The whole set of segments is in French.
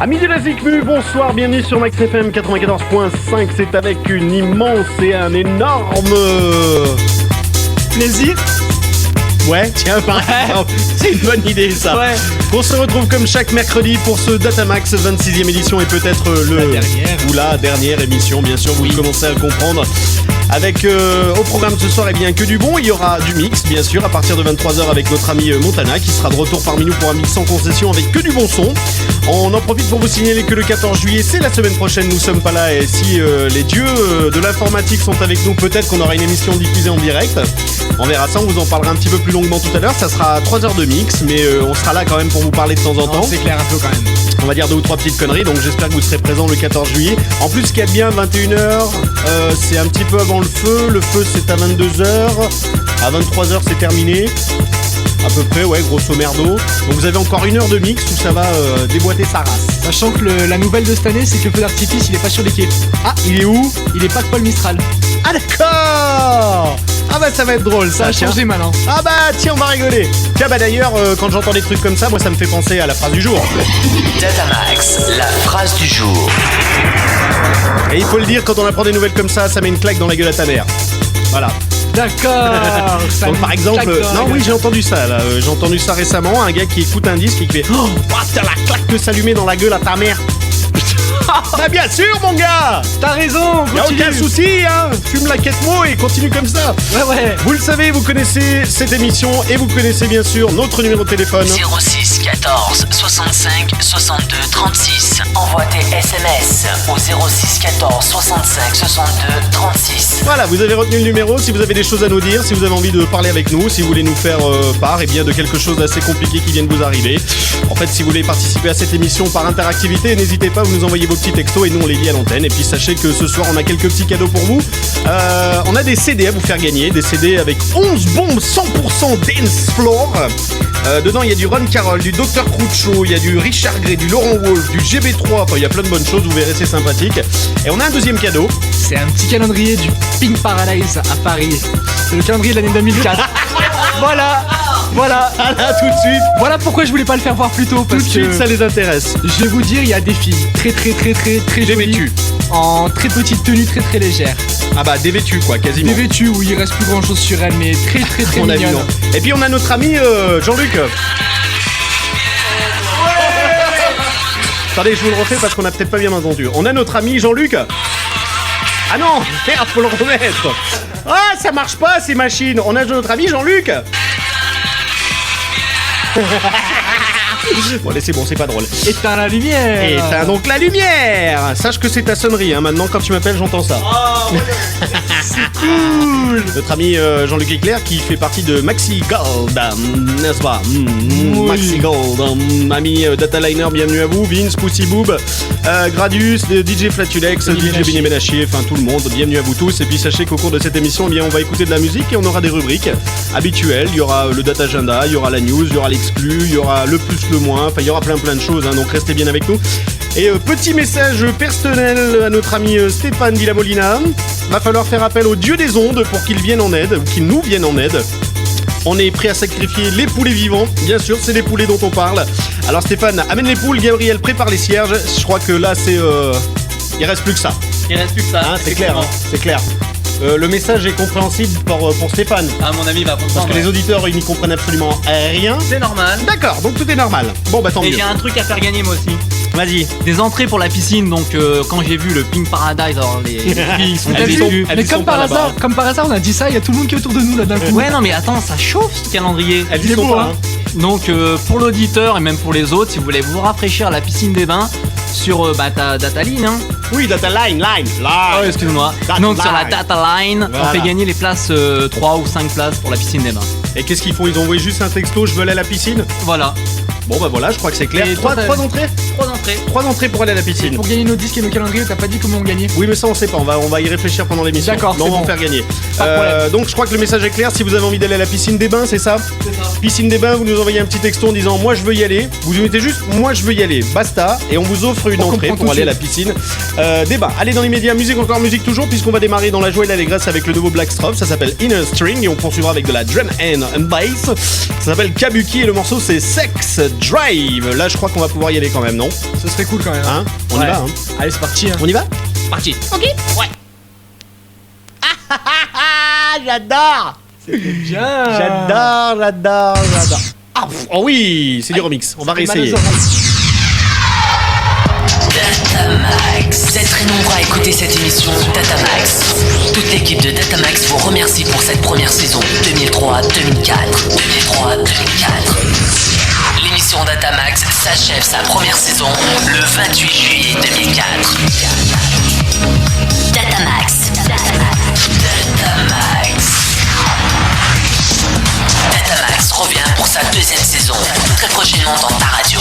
Amis de la ZICMU, bonsoir, bienvenue sur Max FM 94.5. C'est avec une immense et un énorme plaisir. Ouais, tiens, par exemple, c'est une bonne idée ça. Ouais. On se retrouve comme chaque mercredi pour ce Datamax 26e édition et peut-être la dernière émission, bien sûr, vous commencez à le comprendre. Avec au programme ce soir, eh bien, que du bon, il y aura du mix, bien sûr, à partir de 23h avec notre ami Montana qui sera de retour parmi nous pour un mix sans concession avec que du bon son. On en profite pour vous signaler que le 14 juillet, c'est la semaine prochaine, nous sommes pas là et si les dieux de l'informatique sont avec nous, peut-être qu'on aura une émission diffusée en direct. On verra ça, on vous en parlera un petit peu plus longuement tout à l'heure, ça sera 3 heures de mix, mais on sera là quand même pour vous parler de temps en temps. C'est clair un peu quand même. On va dire 2 ou 3 petites conneries, donc j'espère que vous serez présents le 14 juillet. En plus, ce qu'il y a de bien, 21h, c'est un petit peu avant le feu c'est à 22h, à 23h c'est terminé. À peu près, ouais, grosso merdo. Donc vous avez encore 1 heure de mix où ça va déboîter sa race. Sachant que la nouvelle de cette année, c'est que le feu d'artifice, il est pas sur les quais. Ah, il est où? Il est pas que Paul Mistral. Ah d'accord. Ah bah ça va être drôle ça. Ça a changé maintenant. Ah bah tiens, on va rigoler. Tiens bah d'ailleurs, quand j'entends des trucs comme ça, moi ça me fait penser à la phrase du jour. Datamax, la phrase du jour. Et il faut le dire, quand on apprend des nouvelles comme ça met une claque dans la gueule à ta mère. Voilà. D'accord. Donc par exemple, non oui j'ai entendu ça là, j'ai entendu ça récemment, un gars qui écoute un disque et qui fait oh t'as la claque que ça lui met dans la gueule à ta mère. Bah bien sûr mon gars. T'as raison. Y'a aucun souci hein, fume la quête mot et continue comme ça. Ouais. Vous le savez, vous connaissez cette émission et vous connaissez bien sûr notre numéro de téléphone 06 14 65 62 36. Envoie tes SMS au 06 14 65 62 36. Voilà, vous avez retenu le numéro, si vous avez des choses à nous dire, si vous avez envie de parler avec nous, si vous voulez nous faire part bien, de quelque chose d'assez compliqué qui vient de vous arriver. En fait, si vous voulez participer à cette émission par interactivité, n'hésitez pas, vous nous envoyez vos petits textos et nous on les lit à l'antenne. Et puis sachez que ce soir on a quelques petits cadeaux pour vous. On a des CD à vous faire gagner, des CD avec 11 bombes 100% dance floor. Dedans il y a du Ron Carroll, du Dr Croucho, il y a du Richard Gray, du Laurent Wolf, du GB3, enfin il y a plein de bonnes choses, vous verrez, c'est sympathique. Et on a un deuxième cadeau. C'est un petit calendrier du Pink Paradise à Paris. C'est le calendrier de l'année 2004. Voilà. Ah là, tout de suite. Voilà pourquoi je voulais pas le faire voir plus tôt. Parce tout de suite, ça les intéresse. Je vais vous dire, il y a des filles très jolies, en très petite tenue, très légère. Ah bah dévêtues quoi, quasiment. Dévêtues où il reste plus grand chose sur elles, mais très mignonnes. Et puis on a notre ami Jean-Luc. Attendez, je vous le refais parce qu'on a peut-être pas bien entendu. On a notre ami Jean-Luc. Ah non, merde, faut le remettre. Ah, ça marche pas ces machines. On a notre ami Jean-Luc. Bon, allez, c'est bon, c'est pas drôle. Éteins la lumière. Éteins donc la lumière. Sache que c'est ta sonnerie, hein. Maintenant, quand tu m'appelles, j'entends ça. Oh, c'est cool. Notre ami Jean-Luc Éclair qui fait partie de Maxi Gold, n'est-ce pas? Oui. Maxi Gold, ami Dataliner, bienvenue à vous. Vince, Pussy Boob, Gradius, DJ Flatulex, DJ Benny Benachier, enfin tout le monde, bienvenue à vous tous. Et puis sachez qu'au cours de cette émission, eh bien, on va écouter de la musique et on aura des rubriques habituelles. Il y aura le Data Agenda, il y aura la news, il y aura l'exclu, il y aura le plus, le moins, enfin il y aura plein de choses, hein, donc restez bien avec nous. Et petit message personnel à notre ami Stéphane Villamolina. Va falloir faire appel au dieu des ondes pour qu'il vienne en aide, ou qu'il nous vienne en aide. On est prêt à sacrifier les poulets vivants, bien sûr, c'est les poulets dont on parle. Alors Stéphane, amène les poules, Gabriel prépare les cierges. Je crois que là c'est... il reste plus que ça. Il reste plus que ça, hein, c'est clair, hein, c'est clair. Le message est compréhensible pour Stéphane. Ah, mon ami va comprendre. Parce que les auditeurs, ils n'y comprennent absolument rien. C'est normal. D'accord, donc tout est normal. Bon bah tant mieux. Et j'ai un truc à faire gagner moi aussi. Vas-y. Des entrées pour la piscine, donc quand j'ai vu le Pink Paradise, alors les filles sont déçues. Mais comme par hasard, on a dit ça, il y a tout le monde qui est autour de nous là d'un coup. Ouais, non mais attends, ça chauffe ce calendrier. Elles y sont pas, hein. Donc pour l'auditeur et même pour les autres, si vous voulez vous rafraîchir la piscine des bains sur ta Dataline, hein. Oui, Dataline. Oh, excuse-moi. Donc sur la Dataline, voilà. On fait gagner les places, 3 ou 5 places pour la piscine des bains. Et qu'est-ce qu'ils font? Ils ont envoyé juste un texto, je veux aller à la piscine. Voilà. Bon bah voilà, je crois que c'est clair. Et 3 toi, entrées 3 entrées. 3 entrées pour aller à la piscine. Pour gagner nos disques et nos calendriers, t'as pas dit comment on gagnait? Oui mais ça on sait pas, on va y réfléchir pendant l'émission. D'accord, mais on va en bon. faire gagner. Pas de problème. Donc je crois que le message est clair, si vous avez envie d'aller à la piscine des bains, c'est ça? C'est ça. Piscine des bains, vous nous envoyez un petit texto en disant moi je veux y aller. Vous nous mettez juste moi je veux y aller, basta. Et on vous offre une On entrée comprend pour tout aller à de la piscine des bains. Allez dans les médias, musique encore musique toujours, puisqu'on va démarrer dans la joie et l'allégresse avec le nouveau Blackstrop. Ça s'appelle Inner String et on poursuivra avec de la drum and bass. Ça s'appelle Kabuki et le morceau c'est Sex Drive. Là, je crois qu'on va pouvoir y aller quand même, non? Ce serait cool quand même. Hein? On y Ouais. va, hein? Allez, c'est parti. Hein. On y va? Parti. J'adore! Bien. J'adore. Ah, oh oui, c'est du remix. On va réessayer. Datamax. Vous êtes très nombreux à écouter cette émission Datamax. Toute l'équipe de Datamax vous remercie pour cette première saison 2003-2004. L'émission Datamax s'achève sa première saison le 28 juillet 2004. Datamax. Datamax revient pour sa deuxième saison, très prochainement dans ta radio.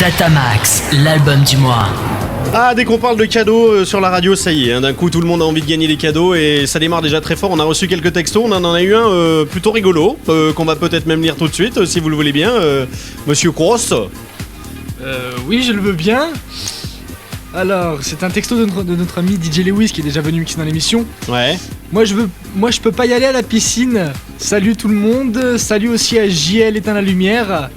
Datamax, l'album du mois. Ah, dès qu'on parle de cadeaux sur la radio, ça y est, hein, d'un coup tout le monde a envie de gagner des cadeaux et ça démarre déjà très fort. On a reçu quelques textos, on en a eu un plutôt rigolo, qu'on va peut-être même lire tout de suite, si vous le voulez bien, Monsieur Cross. Oui, je le veux bien. Alors, c'est un texto de notre ami DJ Lewis qui est déjà venu mixer dans l'émission. Ouais. Moi je peux pas y aller à la piscine. Salut tout le monde. Salut aussi à JL Éteint la lumière.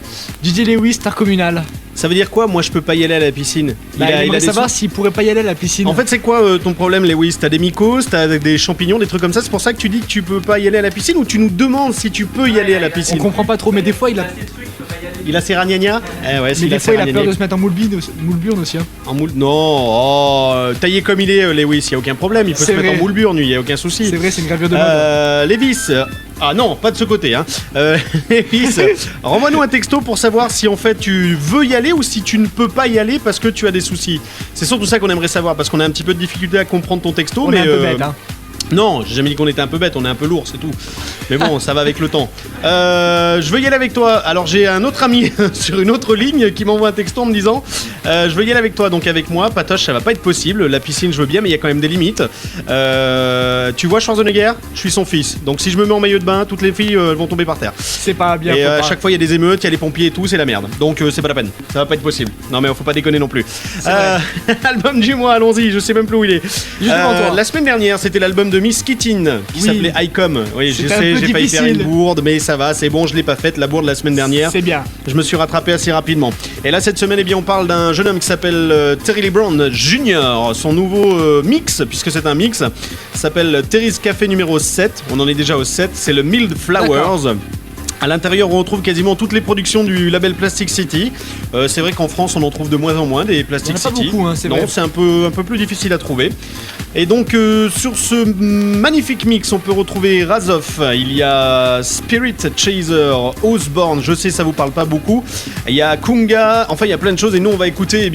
DJ Lewis, star communal. Ça veut dire quoi, moi je peux pas y aller à la piscine? Il aimerait savoir s'il pourrait pas y aller à la piscine. En fait, c'est quoi ton problème, Lewis? T'as des mycoses, t'as des champignons, des trucs comme ça, c'est pour ça que tu dis que tu peux pas y aller à la piscine, ou tu nous demandes si tu peux y aller à la piscine? On comprend pas trop, mais des fois Il a ses ragnagnas? Eh ouais, mais des fois il a peur de se mettre en moule-burne aussi. Hein. En moule... Non, taillé comme il est, Lewis, y a aucun problème, il peut se mettre en moule-burne, y a aucun souci. C'est vrai, c'est une gravure de mode. Lévis, ah non, pas de ce côté, hein. Lévis, renvoie-nous un texto pour savoir si en fait tu veux y aller ou si tu ne peux pas y aller parce que tu as des soucis. C'est surtout ça qu'on aimerait savoir, parce qu'on a un petit peu de difficulté à comprendre ton texto. On est un peu bête, hein. Non, j'ai jamais dit qu'on était un peu bête, on est un peu lourd, c'est tout. Mais bon, ça va avec le temps. Je veux y aller avec toi. Alors j'ai un autre ami sur une autre ligne qui m'envoie un texto en me disant je veux y aller avec toi, donc avec moi, Patoche, ça va pas être possible. La piscine, je veux bien, mais il y a quand même des limites. Tu vois Schwarzenegger, je suis son fils. Donc si je me mets en maillot de bain, toutes les filles elles vont tomber par terre. C'est pas bien. Et à chaque fois, il y a des émeutes, il y a les pompiers et tout, c'est la merde. Donc c'est pas la peine, ça va pas être possible. Non mais faut pas déconner non plus. Album du mois, allons-y, je sais même plus où il est. La semaine dernière, c'était l'album de Miss Kittin qui s'appelait Icom. Oui, je sais, j'ai failli faire une bourde, mais ça va, c'est bon, je l'ai pas faite la bourde la semaine dernière. C'est bien. Je me suis rattrapé assez rapidement. Et là, cette semaine, eh bien, on parle d'un jeune homme qui s'appelle Terry Lee Brown Jr. Son nouveau mix, puisque c'est un mix, s'appelle Terry's Café numéro 7. On en est déjà au 7. C'est le Mild Flowers. D'accord. À l'intérieur, on retrouve quasiment toutes les productions du label Plastic City. C'est vrai qu'en France, on en trouve de moins en moins des Plastic City. Pas beaucoup, hein, c'est non, vrai. C'est un peu plus difficile à trouver. Et donc, sur ce magnifique mix, on peut retrouver Razov. Il y a Spirit Chaser, Osborne. Je sais, ça vous parle pas beaucoup. Il y a Kunga. Enfin, il y a plein de choses. Et nous, on va écouter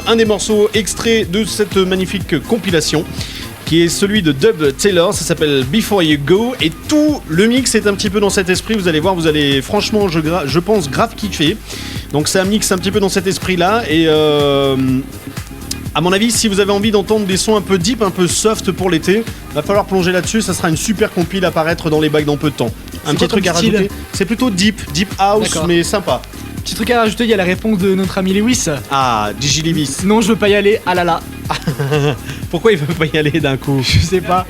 un des morceaux extraits de cette magnifique compilation, qui est celui de Dub Taylor, ça s'appelle Before You Go, et tout le mix est un petit peu dans cet esprit, vous allez voir, vous allez franchement, je pense, grave kiffer. Donc c'est un mix un petit peu dans cet esprit-là. Et à mon avis, si vous avez envie d'entendre des sons un peu deep, un peu soft pour l'été, va falloir plonger là-dessus. Ça sera une super compile à paraître dans les bacs dans peu de temps. Un petit truc à rajouter. C'est plutôt deep house, D'accord. mais sympa. Petit truc à rajouter, il y a la réponse de notre ami Lewis. Ah, Gigi Lewis. Non, je veux pas y aller. Ah là là. Pourquoi il veut pas y aller d'un coup? Je sais pas.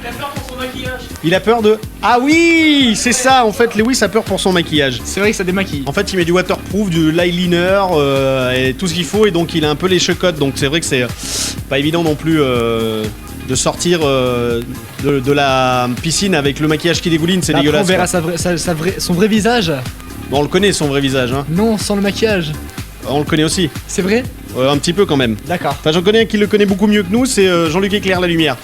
Il a peur de... Ah oui, c'est ça, en fait, Lewis a peur pour son maquillage. C'est vrai que ça démaquille. En fait, il met du waterproof, du eyeliner et tout ce qu'il faut, et donc il a un peu les chocottes. Donc c'est vrai que c'est pas évident non plus de sortir de la piscine avec le maquillage qui dégouline, c'est Après, dégueulasse. on verra quoi. son vrai visage. Bon, on le connaît son vrai visage, hein. Non, sans le maquillage. On le connaît aussi, C'est vrai? un petit peu quand même. D'accord. Enfin, j'en connais un qui le connaît beaucoup mieux que nous, c'est Jean-Luc Éclair la Lumière.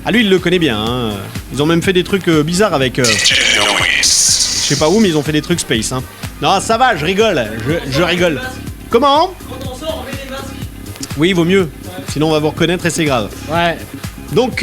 Ah, lui, il le connaît bien. Hein. Ils ont même fait des trucs bizarres avec. Je sais pas où, mais ils ont fait des trucs space. Hein. Non, ça va, je rigole. Je rigole. Comment? Quand on sort, on met des masques. Oui, vaut mieux. Sinon, on va vous reconnaître et c'est grave. Ouais. Donc,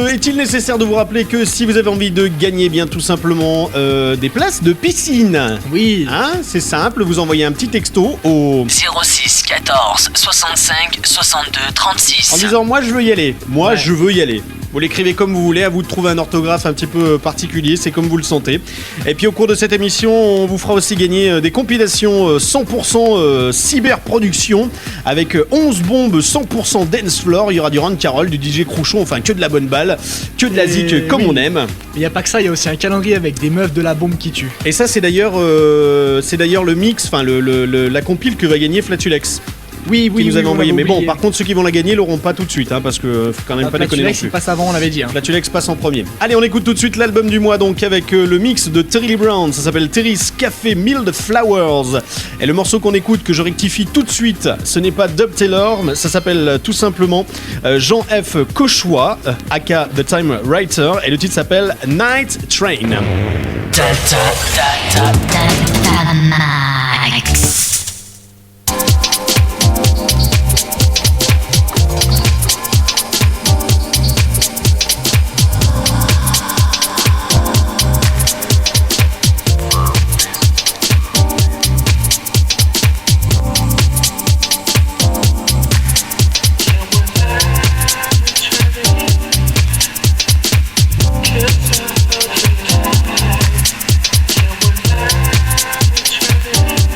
est-il nécessaire de vous rappeler que si vous avez envie de gagner bien tout simplement des places de piscine, Oui. hein, c'est simple, vous envoyez un petit texto au 06 14 65 62 36. en disant moi je veux y aller, moi Ouais. je veux y aller. Vous l'écrivez comme vous voulez, à vous de trouver un orthographe un petit peu particulier, c'est comme vous le sentez. Et puis au cours de cette émission, on vous fera aussi gagner des compilations 100% cyberproduction avec 11 bombes 100% dance floor. Il y aura du Ron Carroll, du DJ Crouchon, enfin que de la bonne balle, que de la zik comme oui. on aime. Mais y a pas que ça, il y a aussi un calendrier avec des meufs de la bombe qui tue. Et ça c'est d'ailleurs le mix, enfin la compile que va gagner Flatulex. Oui, Qui nous avait on envoyé. l'avait Mais bon, oublié. par contre, ceux qui vont la gagner l'auront pas tout de suite, hein, parce que faut quand même pas déconner non Flatulex, plus. il passe avant, on l'avait dit. Hein. Flatulex passe en premier. Allez, on écoute tout de suite l'album du mois, donc avec le mix de Terry Lee Brown. Ça s'appelle Terry's Café Milled Flowers. Et le morceau qu'on écoute, que je rectifie tout de suite, ce n'est pas Dub Taylor, mais ça s'appelle tout simplement Jean F. Cauchois, aka The Time Writer, et le titre s'appelle Night Train. Max. Trying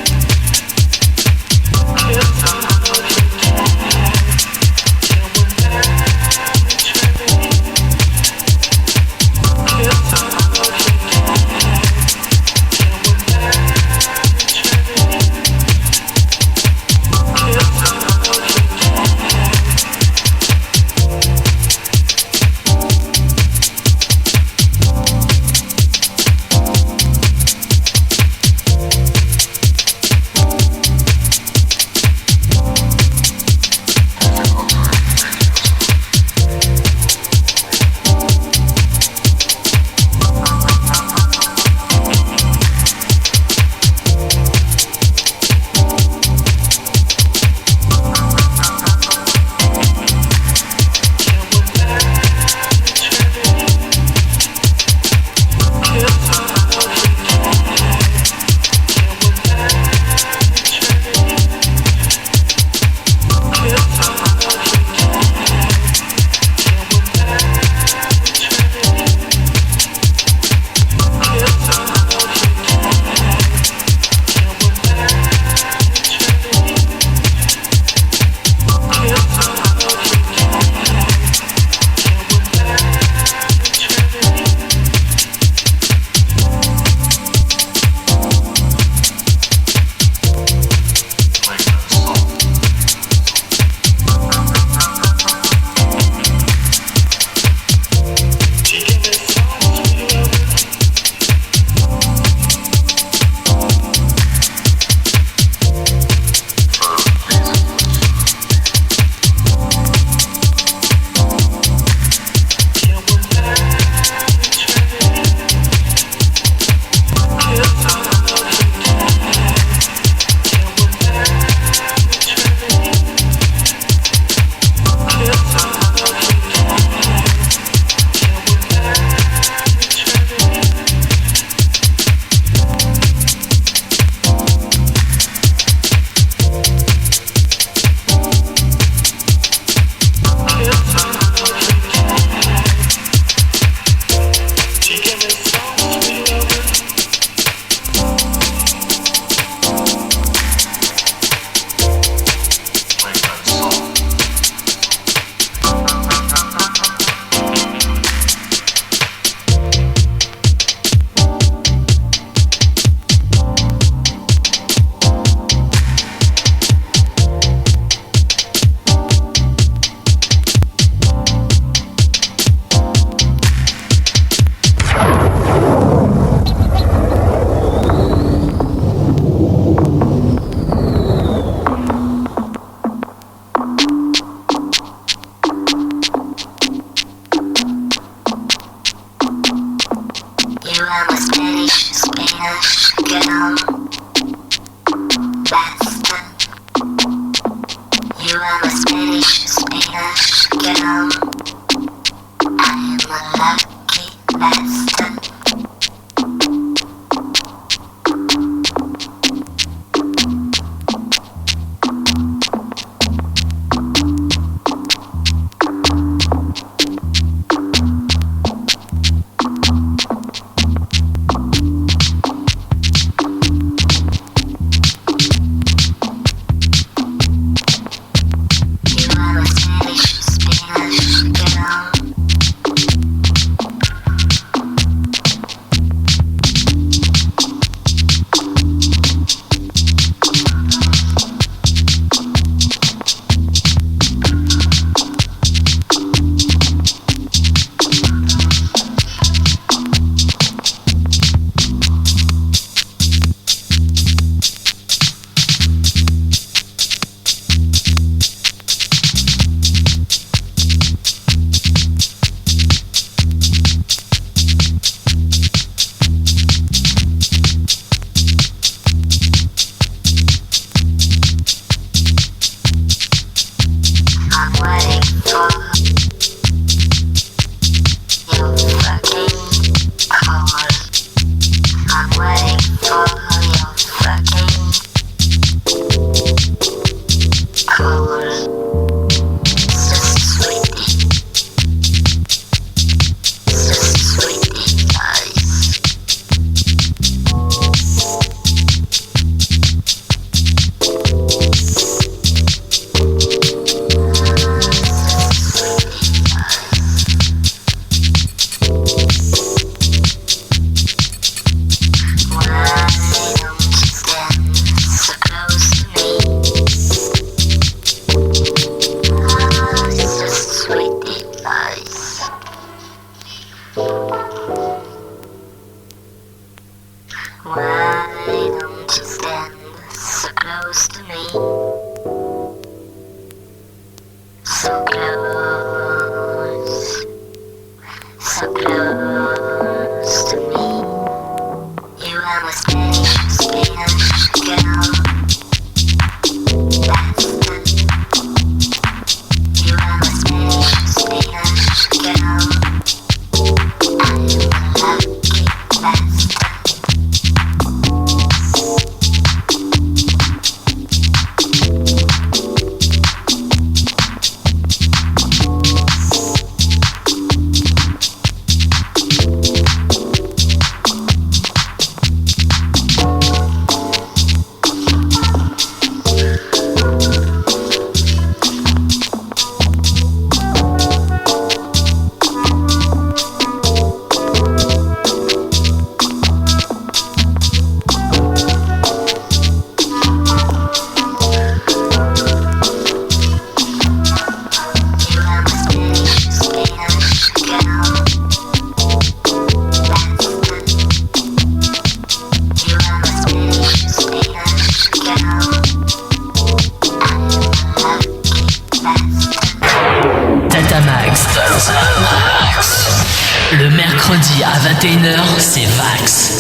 Le mercredi à 21h, c'est Vax.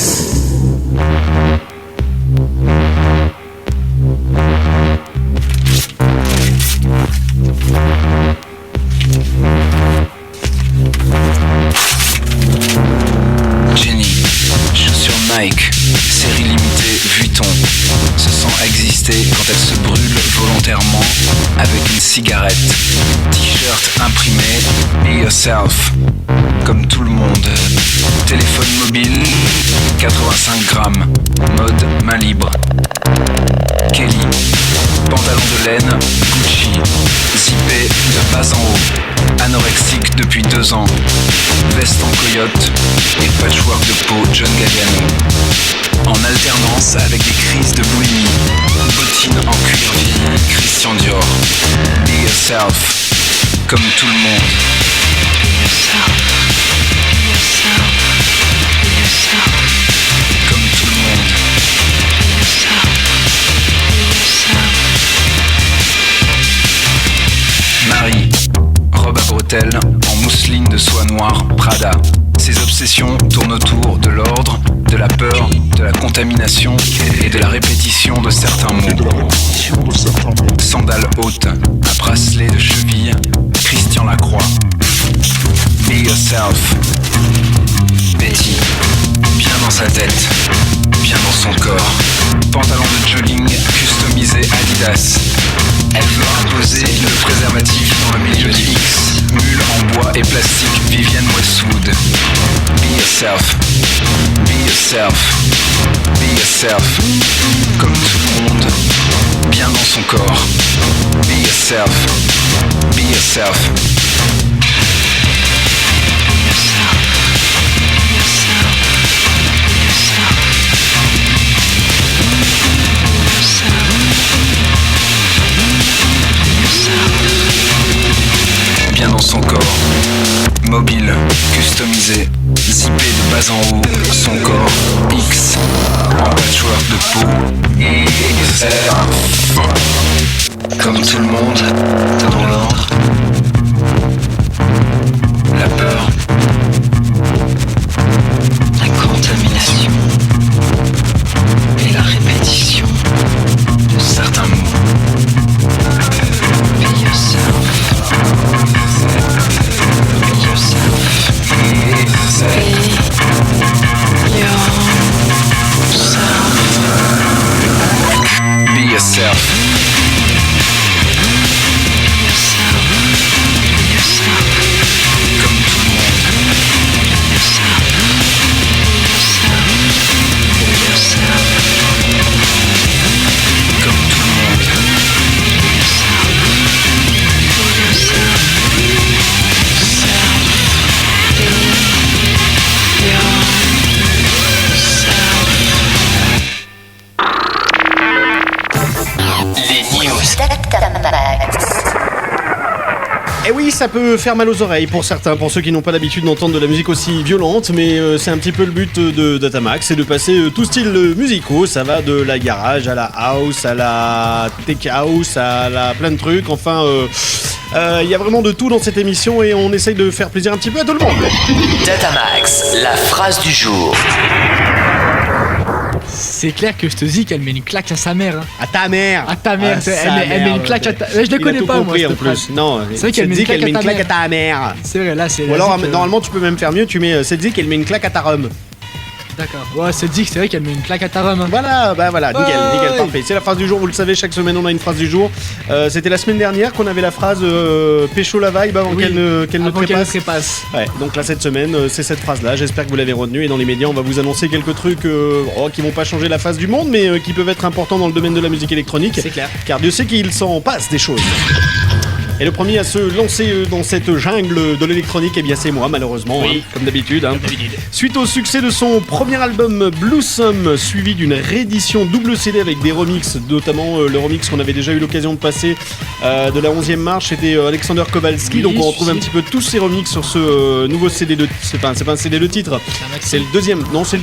Jenny, chaussures Nike, série limitée Vuitton, se sent exister quand elle se brûle volontairement avec une cigarette. T-shirt imprimé, Be Yourself, comme tout le monde. Téléphone mobile, 85 grammes, mode main libre. Kelly, pantalon de laine, Gucci, zippé de bas en haut, anorexique depuis 2 ans, veste en coyote et patchwork de peau John Galliano. En alternance avec des crises de boulimie, bottines en cuir vieilli, Christian Dior. Be yourself, comme tout le monde. Be yourself, be yourself, be yourself, comme tout le monde. Be yourself, be yourself. Marie, robe à bretelles, en mousseline de soie noire, Prada. Ses obsessions tournent autour de l'ordre, de la peur, de la contamination et de la répétition de certains mots. Sandales haute, un bracelet de cheville, Christian Lacroix. Be yourself. Betty, bien dans sa tête, bien dans son corps. Pantalon de jogging customisé Adidas. Elle veut imposer le préservatif dans le milieu du X. Mule en bois et plastique Vivienne Westwood. Be yourself. Be yourself. Be yourself. Comme tout le monde, bien dans son corps. Be yourself. Be yourself. Bien dans son corps, mobile, customisé, zippé de bas en haut, son corps X, en patchwork de peau, comme tout le monde, dans l'ordre, la peur, la contamination et la répétition de certains mots. Be yourself. Be yourself. Be yourself. Comme tout le monde. Comme tout le monde. Et oui, ça peut faire mal aux oreilles pour certains, pour ceux qui n'ont pas l'habitude d'entendre de la musique aussi violente, mais c'est un petit peu le but de Datamax, c'est de passer tout style musicaux. Ça va de la garage à la house, à la tech house, à la plein de trucs, enfin... il y a vraiment de tout dans cette émission et on essaye de faire plaisir un petit peu à tout le monde. Datamax, la phrase du jour. C'est clair que je te dis qu'elle met une claque à sa mère. Hein. À ta mère. À ta mère. Elle met une claque à ta... Je le connais pas, moi, en plus. Non, c'est vrai qu'elle met une claque à ta mère. C'est vrai, là, c'est... Ou alors, normalement, tu peux même faire mieux, tu mets... C'est dit qu'elle met une claque à ta rhum. D'accord. Ouais, c'est vrai qu'elle met une claque à ta rhum. Hein. Voilà, bah voilà, nickel, ouais. nickel, parfait. C'est la phrase du jour, vous le savez, chaque semaine on a une phrase du jour. C'était la semaine dernière qu'on avait la phrase pécho la vibe avant qu'elle ne trépasse. Ouais, donc là cette semaine, c'est cette phrase-là. J'espère que vous l'avez retenue et dans les médias, on va vous annoncer quelques trucs qui vont pas changer la face du monde, mais qui peuvent être importants dans le domaine de la musique électronique. C'est clair. Car Dieu sait qu'il s'en passe des choses. Et le premier à se lancer dans cette jungle de l'électronique, eh bien c'est moi malheureusement, oui. Comme d'habitude. Hein. Suite au succès de son premier album Bluesome, suivi d'une réédition double CD avec des remixes, notamment le remix qu'on avait déjà eu l'occasion de passer de la 11e marche, c'était Alexander Kowalski, donc on retrouve un petit peu tous ces remixes sur ce nouveau CD de... C'est pas un CD de titre, c'est le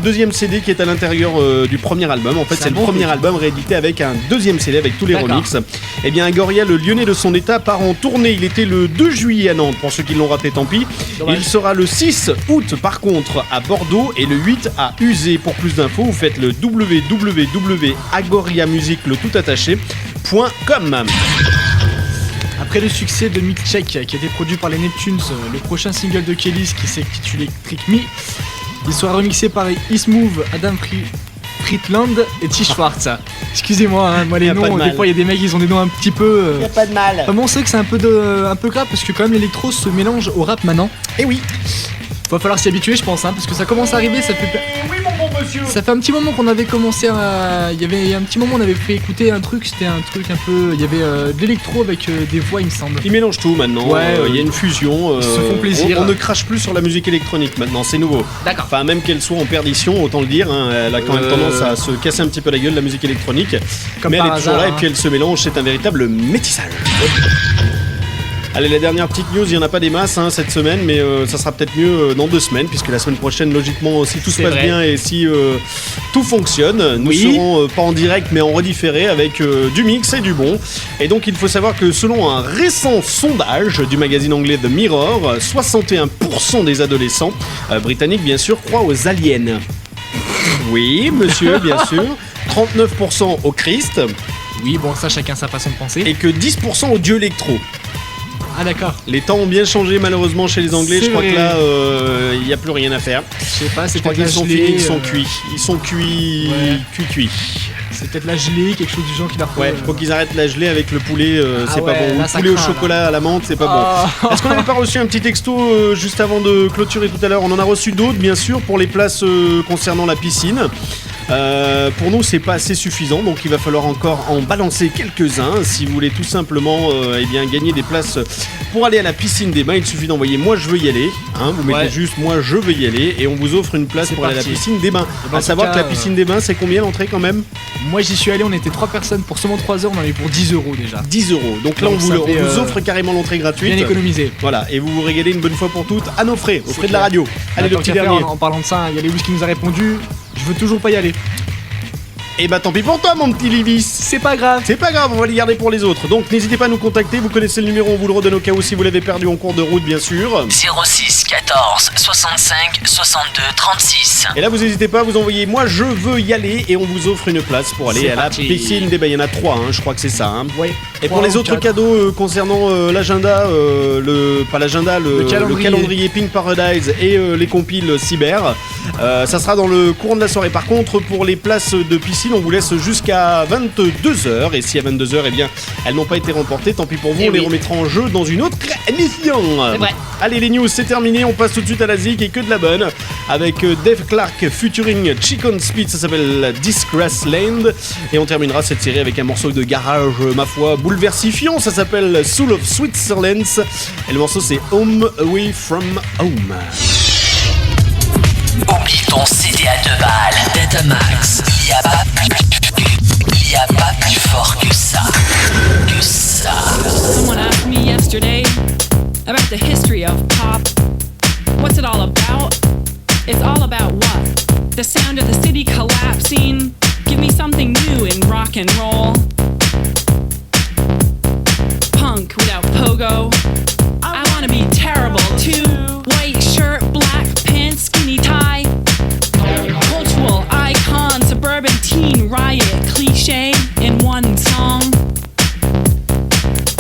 deuxième CD qui est à l'intérieur du premier album. En fait c'est le premier album réédité avec un deuxième CD avec tous les remixes. Eh bien Goria, le Lyonnais de son état, part en tournée. Il était le 2 juillet à Nantes, pour ceux qui l'ont raté tant pis. Dommage. Il sera le 6 août par contre à Bordeaux et le 8 à Uzé. Pour plus d'infos, vous faites le www.agoriamusic.com. Après le succès de Milkshake qui a été produit par les Neptunes, le prochain single de Kellys qui s'intitule Trick Me, il sera remixé par Ismove, Adam Friedland et T. Schwartz. Excusez-moi, hein, moi les noms, des fois il y a des mecs ils ont des noms un petit peu... Y a pas de mal. Enfin bon, c'est vrai que c'est un peu grave parce que quand même l'électro se mélange au rap maintenant. Et oui. Va falloir s'y habituer je pense, hein, parce que ça commence à arriver, ça fait... Oui mon bon monsieur. Ça fait un petit moment qu'on avait commencé à... Il y avait un petit moment on avait fait écouter un truc, c'était un truc un peu... Il y avait de l'électro avec des voix il me semble. Ils mélangent tout maintenant, il y a une fusion. Ils se font plaisir. On ne crache plus sur la musique électronique maintenant, c'est nouveau. D'accord. Enfin même qu'elle soit en perdition, autant le dire, hein, elle a quand même tendance à se casser un petit peu la gueule la musique électronique. Comme mais elle est hasard, toujours là hein. Et puis elle se mélange, c'est un véritable métissage. Allez, la dernière petite news, il n'y en a pas des masses cette semaine, mais ça sera peut-être mieux dans 2 semaines, puisque la semaine prochaine, logiquement, si tout se passe bien et si tout fonctionne, nous serons pas en direct, mais en redifféré avec du mix et du bon. Et donc, il faut savoir que selon un récent sondage du magazine anglais The Mirror, 61% des adolescents britanniques, bien sûr, croient aux aliens. Oui, monsieur, bien sûr. 39% au Christ. Oui, bon, ça, chacun sa façon de penser. et que 10% audio électro. Ah, d'accord. Les temps ont bien changé malheureusement chez les Anglais. C'est Je crois vrai. que là, il n'y a plus rien à faire. Je sais pas, c'est Je crois peut-être qu'ils la sont gelée. finis, ils sont cuits. Ils sont cuits, Ouais. cuits. C'est peut-être la gelée, quelque chose du genre qui leur faut. Ouais, faut qu'ils arrêtent la gelée avec le poulet, Ah c'est ouais, pas bon. Ou là, le ça poulet au craint, chocolat à la menthe, c'est pas bon. bon. Est-ce qu'on n'avait pas reçu un petit texto juste avant de clôturer tout à l'heure? On en a reçu d'autres, bien sûr, pour les places concernant la piscine. Pour nous, c'est pas assez suffisant, donc il va falloir encore en balancer quelques-uns. Si vous voulez tout simplement eh bien, gagner des places pour aller à la piscine des bains, il suffit d'envoyer moi je veux y aller. Hein, vous mettez Ouais. juste moi je veux y aller et on vous offre une place C'est pour aller à la parti. piscine des bains. ben, À en savoir tout que la cas, piscine des bains, c'est combien l'entrée quand même? Moi, j'y suis allé, on était 3 personnes pour seulement 3 heures, on en avait pour 10 € déjà. 10 €. Donc là, Donc on vous, ça on fait, vous offre carrément l'entrée gratuite. Bien économisé. Voilà, et vous vous régalez une bonne fois pour toutes à nos frais, aux C'est frais de la clair. radio. Allez, le Tant petit qu'à faire, dernier. en parlant de ça, il y a Lewis qui nous a répondu. Je veux toujours pas y aller. Et bah tant pis pour toi, mon petit Livis. C'est pas grave. C'est pas grave, on va les garder pour les autres. Donc n'hésitez pas à nous contacter, vous connaissez le numéro, on vous le redonne au cas où si vous l'avez perdu en cours de route, bien sûr. 06 14 65 62 36. Et là, vous n'hésitez pas, vous envoyez moi je veux y aller et on vous offre une place pour aller C'est à parti. la piscine des bains. Il y en a 3, hein, je crois que c'est ça. Hein. Ouais. Et pour 3 les ou autres 4. cadeaux concernant l'agenda, pas l'agenda, le calendrier Pink Paradise et les compiles cyber, ça sera dans le courant de la soirée. Par contre, pour les places de piscine, on vous laisse jusqu'à 22h. Et si à 22h, eh bien, elles n'ont pas été remportées, tant pis pour vous, Eh on les oui. remettra en jeu dans une autre émission. C'est vrai. Allez, les news, c'est terminé. On passe tout de suite à la zik et que de la bonne. Avec Dave Clark featuring Chicken Speed, ça s'appelle Disgrace Land. Et on terminera cette série avec un morceau de garage, ma foi, bouleversifiant. Ça s'appelle Soul of Switzerland. Et le morceau, c'est Home Away from Home. Oublie ton CD à 2 balles. Datamax, il y a pas plus fort que ça. Que ça. Someone asked me yesterday about the history of pop. What's it all about? It's all about what? The sound of the city collapsing. Give me something new in rock and roll. Punk without pogo. I wanna be terrible too. White shirt, black pants, skinny tie. Cultural icon, suburban teen riot, cliche in one song.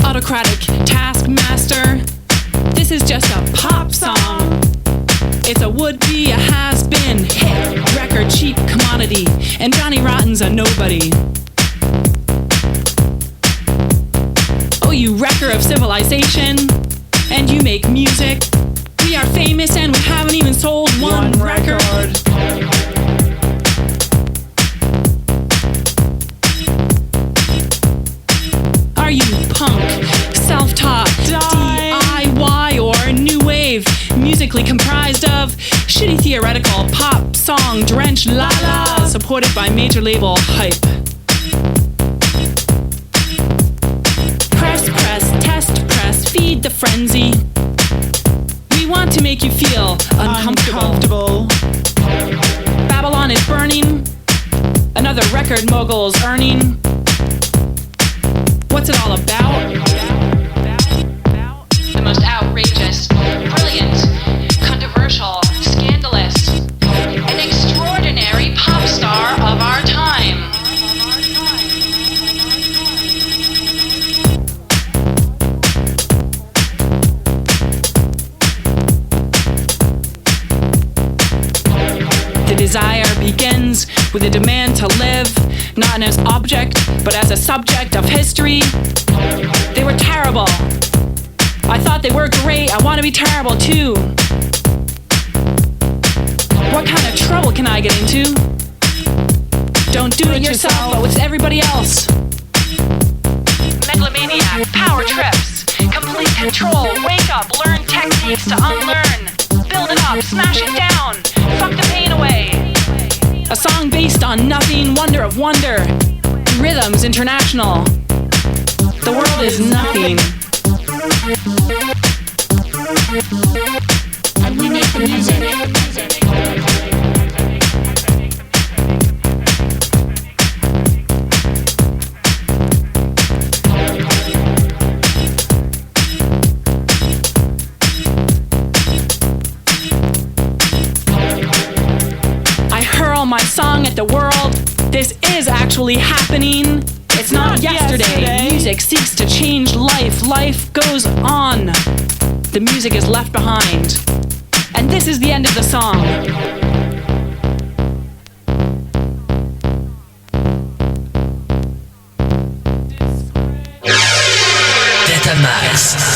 Autocratic taskmaster. This is just a pop song. It's a would-be, a has-been, hit, record, cheap commodity, and Johnny Rotten's a nobody. Oh, you wrecker of civilization, and you make music. We are famous and we haven't even sold one record. Are you punk, self-taught, DIY, or new wave, musically comprised of shitty theoretical pop song drenched la-la, supported by major label hype? Press, test, press, feed the frenzy. We want to make you feel uncomfortable. Babylon is burning. Another record mogul's earning. What's it all about? The most outrageous, brilliant, controversial, scandalous, an extraordinary pop star of our time. The desire begins with a demand to live, not as object, but as a subject of history. They were terrible. I thought they were great. I want to be terrible too. What kind of trouble can I get into? Don't do it yourself, but with everybody else. Megalomaniac, power trips, complete control. Wake up, learn techniques to unlearn. Build it up, smash it down, fuck the pain away. A song based on nothing, wonder of wonder. Rhythms international. The world is nothing. And we make the music. I hurl my song at the world. This is actually happening. It's It's not yesterday. Music seeks to change life. Life goes on. The music is left behind. And this is the end of the song. Datamax.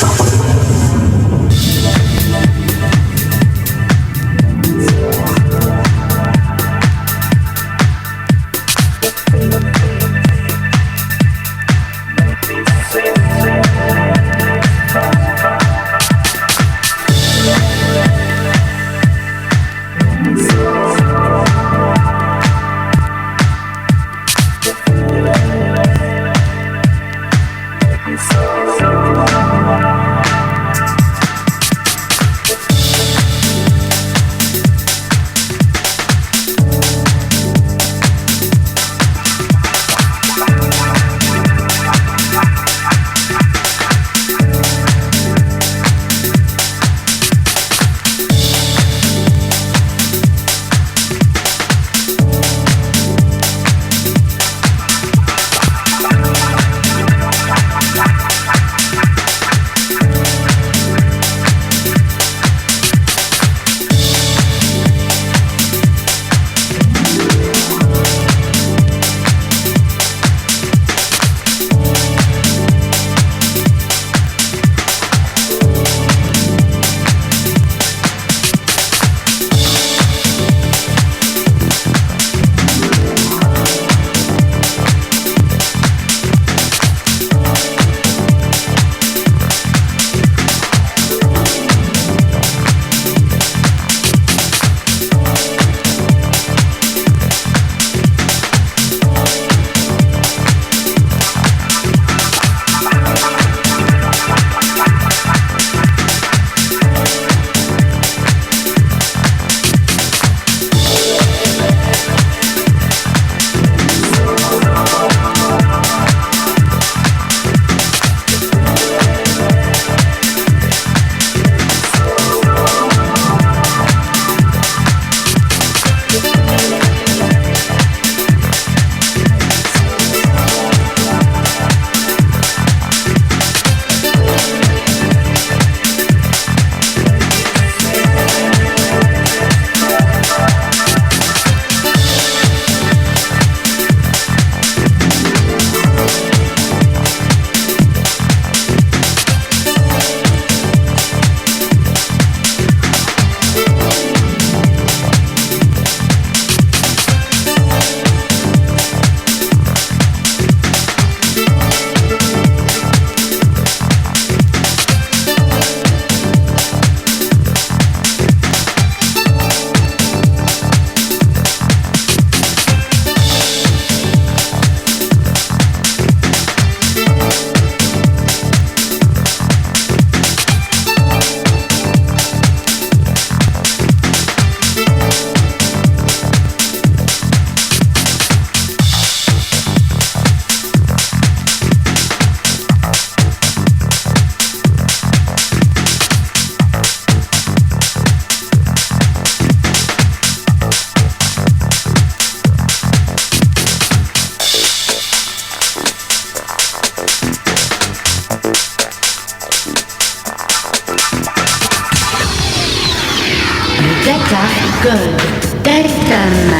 Gold Datamax.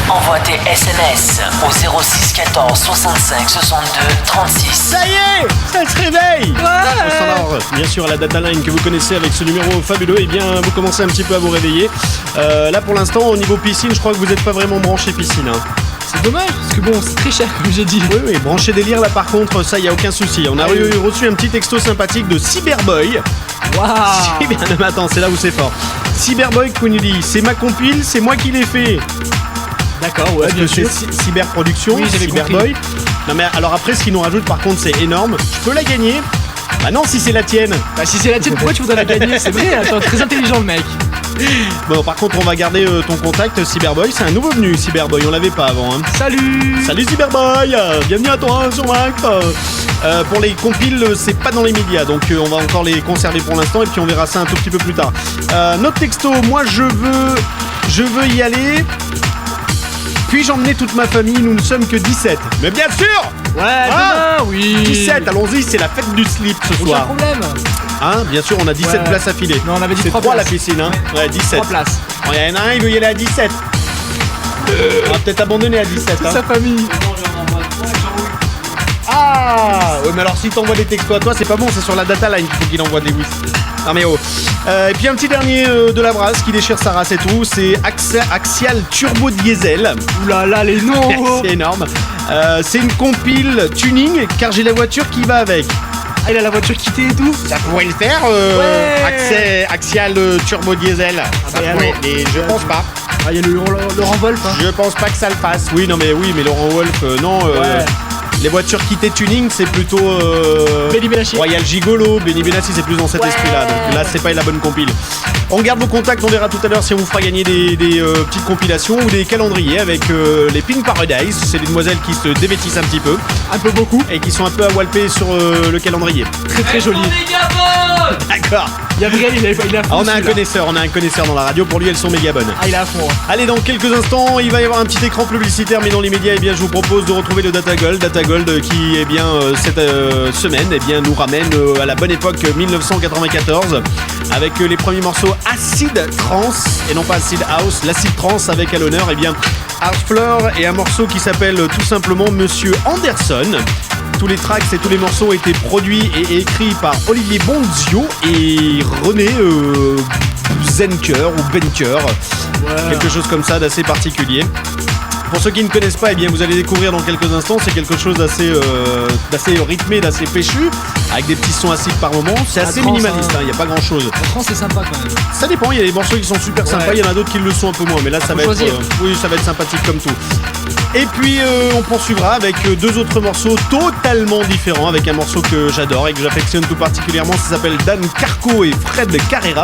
Envoie tes SMS au 06 14 65 62 36. Ça y est, elle se réveille. Alors, bien sûr, la data line que vous connaissez avec ce numéro fabuleux, eh bien, vous commencez un petit peu à vous réveiller. Là, pour l'instant, au niveau piscine, je crois que vous n'êtes pas vraiment branché piscine. Hein. C'est dommage, parce que bon, c'est très cher, comme j'ai dit. Oui, branché délire, là, par contre, ça, il n'y a aucun souci. On a reçu un petit texto sympathique de Cyberboy. Waouh. Bien, mais attends, c'est là où c'est fort. Cyberboy qui nous dit, c'est ma compile, c'est moi qui l'ai fait. D'accord, ouais, bien sûr. Cyberproduction, oui, Cyberboy. Non mais alors après, ce qu'il nous rajoute par contre, c'est énorme. Je peux la gagner? Bah non, si c'est la tienne. Bah si c'est la tienne, pourquoi tu voudrais la gagner? C'est vrai, attends, très intelligent le mec. Bon, par contre, on va garder ton contact, Cyberboy. C'est un nouveau venu, Cyberboy. On l'avait pas avant. Hein. Salut. Salut Cyberboy. Bienvenue à toi sur Mac. Pour les compiles, c'est pas dans les médias, donc on va encore les conserver pour l'instant et puis on verra ça un tout petit peu plus tard. Notre texto, moi je veux y aller. Puis-je emmener toute ma famille? Nous ne sommes que 17. Mais bien sûr! Ouais, Ah, demain, oui. 17, allons-y, c'est la fête du slip ce Aucun soir. problème. Hein, bien sûr, on a 17 Ouais. places à filer. Non, on avait dit c'est 3 3 la places. piscine, hein. Ouais, 17. 3 places. Il y en a un, il veut y aller à 17. On va peut-être abandonner à 17. Toute Hein. sa famille. Ah ouais, mais alors si t'envoies des textos à toi, c'est pas bon, c'est sur la data line qu'il faut qu'il envoie des whis. Non mais oh. Et puis un petit dernier de la brasse qui déchire sa race et tout, c'est Axial Turbo Diesel. Ouh là là, les noms. C'est énorme. C'est une compile tuning car j'ai la voiture qui va avec. Ah, il a la voiture quittée et tout. Ça pourrait le faire, Ouais. Axial Turbo Diesel. Ça bah, pourrait, alors. mais je pense pas. Ah, il y a le Laurent Wolf. Hein. Je pense pas que ça le fasse. Oui, non mais Laurent Wolf, non. Ouais. Les voitures quittées tuning, c'est plutôt Benny Benassi. Royal Gigolo. Benny Benassi, c'est plus dans cet Ouais. esprit-là. Donc là, c'est pas la bonne compile. On garde vos contacts, on verra tout à l'heure si on vous fera gagner des petites compilations ou des calendriers avec les Pink Paradise. C'est des demoiselles qui se dévêtissent un petit peu Un peu beaucoup. et qui sont un peu à walper sur le calendrier. Très très joli. D'accord. Gabriel, il est à fond. Ah, on a un celui-là. connaisseur dans la radio. Pour lui, elles sont méga bonnes. Ah, il est à fond. Hein. Allez, dans quelques instants, il va y avoir un petit écran publicitaire, mais dans les médias, eh bien, je vous propose de retrouver le Data Gold qui, eh bien, cette semaine, eh bien, nous ramène à la bonne époque 1994, avec les premiers morceaux Acid Trance et non pas Acid House, l'acid trance avec à l'honneur, eh bien, Art Floor et un morceau qui s'appelle tout simplement Monsieur Anderson. Tous les tracks et tous les morceaux ont été produits et écrits par Olivier Bonzio et René Zenker ou Benker, quelque chose comme ça d'assez particulier. Pour ceux qui ne connaissent pas, eh bien, vous allez découvrir dans quelques instants, c'est quelque chose d'assez rythmé, d'assez péchu, avec des petits sons acides par moment. C'est La assez trance, minimaliste, hein. il n'y a pas grand chose. La France, c'est sympa quand même. Ça dépend, il y a des morceaux qui sont super sympas, il y en a d'autres qui le sont un peu moins, mais là ça faut va être, choisir. oui, ça va être sympathique comme tout. Et puis on poursuivra avec deux autres morceaux totalement différents, avec un morceau que j'adore et que j'affectionne tout particulièrement, ça s'appelle Dan Carco et Fred Carrera.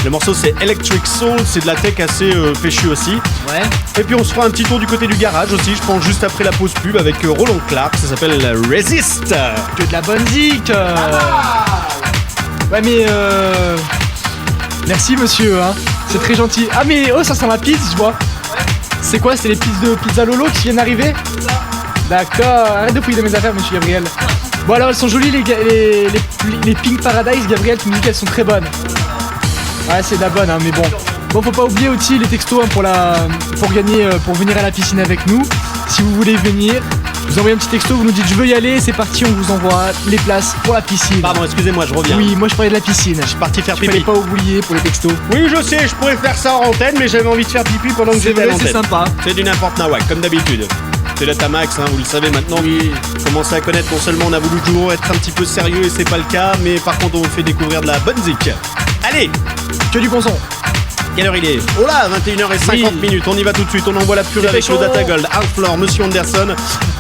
Le morceau c'est Electric Soul, c'est de la tech assez péchu aussi. Ouais. Et puis on se fera un petit tour du côté du garage aussi, je pense juste après la pause pub avec Roland Clark, ça s'appelle Resist. Que de la bonne zik. Ouais, mais merci monsieur, hein. C'est très gentil. Ah, mais oh, ça sent la pizza, je vois. C'est quoi? C'est les pizzas de Pizza Lolo qui viennent d'arriver? D'accord, arrête de fouiller dans mes affaires, monsieur Gabriel. Bon, alors elles sont jolies, les Pink Paradise, Gabriel, tu me dis qu'elles sont très bonnes. Ouais, c'est de la bonne, hein, mais bon. Bon, faut pas oublier aussi les textos hein, pour gagner, pour venir à la piscine avec nous. Si vous voulez venir, vous envoyez un petit texto, vous nous dites je veux y aller, c'est parti, on vous envoie les places pour la piscine. Pardon, excusez-moi, je reviens. Oui, moi je parlais de la piscine. Je suis parti faire Je pipi. fallait pas oublier pour les textos. Oui, je sais, je pourrais faire ça en antenne, mais j'avais envie de faire pipi pendant que C'est j'étais à vrai, l'antenne. c'est sympa. C'est du n'importe nawak, comme d'habitude. C'est le Tamax, hein, vous le savez maintenant. Oui. Commencez à connaître, non seulement on a voulu toujours être un petit peu sérieux et c'est pas le cas, mais par contre on vous fait découvrir de la bonne zik. Allez, Que du bon son. quelle heure il est? Oh là, 21h50 minutes, on y va tout de suite, on envoie la purée avec le Data Gold, Art Floor, Monsieur Anderson.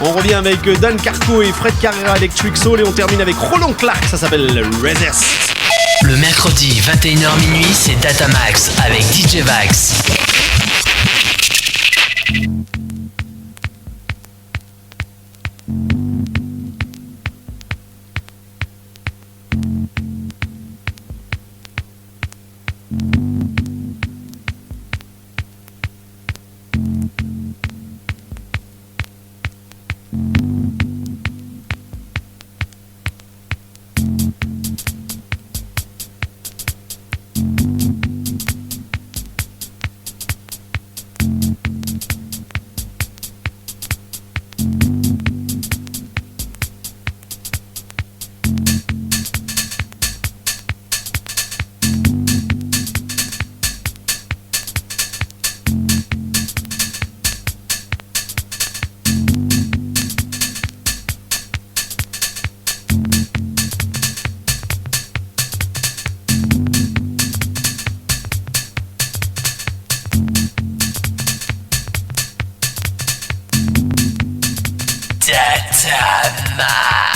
On revient avec Dan Carco et Fred Carrera Electric Soul et on termine avec Roland Clark, ça s'appelle Resist. Le mercredi 21h minuit, c'est Datamax avec DJ Vax. Datamax.